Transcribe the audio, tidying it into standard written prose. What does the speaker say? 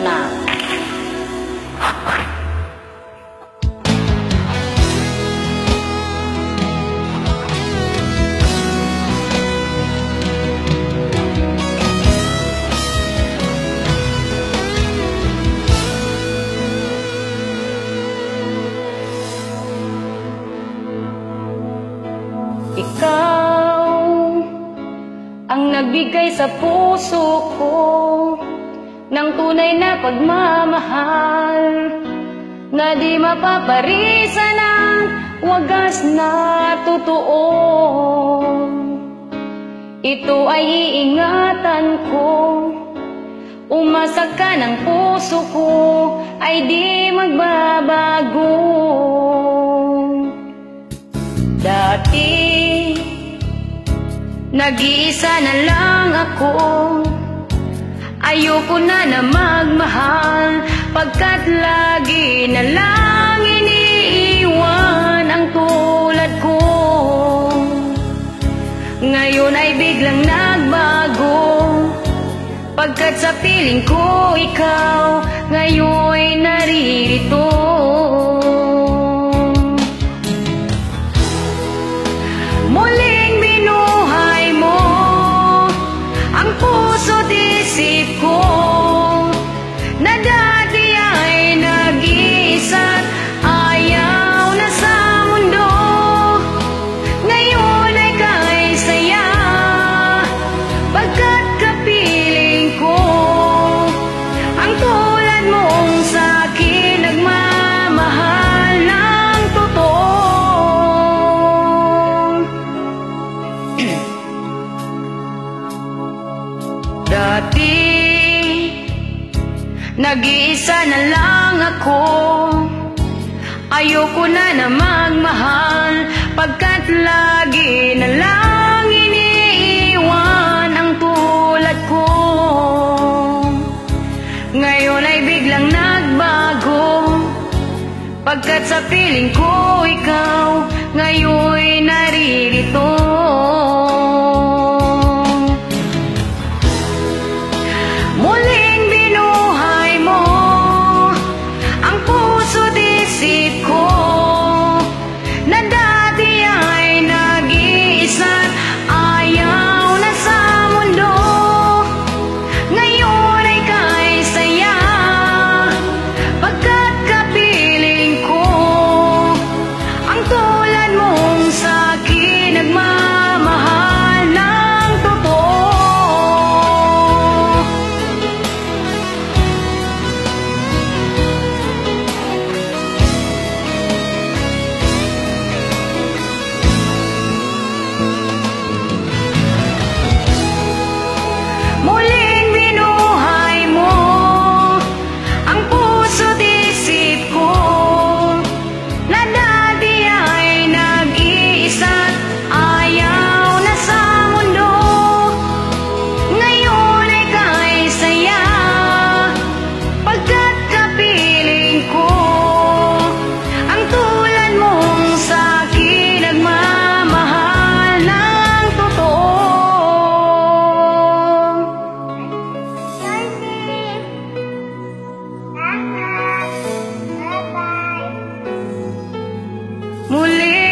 na. Ikaw ang nagbigay sa puso ko ng tunay na pagmamahal na di mapaparisan ng wagas na totoo. Ito ay iingatan ko, umasa ka ng puso ko ay di magbabago. Dati nag-iisa na lang ako, ayoko na magmahal, pagkat lagi na lang iniiwan ang tulad ko. Ngayon ay biglang nagbago, pagkat sa piling ko ikaw ngayon naririto. Muling binuhay mo ang puso't isip ko na dati ay nag-iisa't ayaw na sa mundo. Ngayon ay kay saya, pagkat kapiling ko ang tulad mong sa'kin nagmamahal ng totoo. Dati nag-iisa na lang ako, ayoko na magmahal, pagkat lagi na lang iniiwan ang tulad ko. Ngayon ay biglang nagbago, pagkat sa piling ko ikaw ngayon naririto. Muling binuhay mo ang puso't isip ko na dati ay nag-iisa't ayaw na sa mundo. Ngayon ay kay saya, pagkat kapiling ko ang tulad mong sa'kin nagmamahal ng totoo. Muling binuhay mo ang puso't isip ko na dati ay nag-iisa't ayaw na sa mundo. Ngayon ay kay saya, pagkat kapiling ko ang tulad mong sa'kin nagmamahal ng totoo. Muli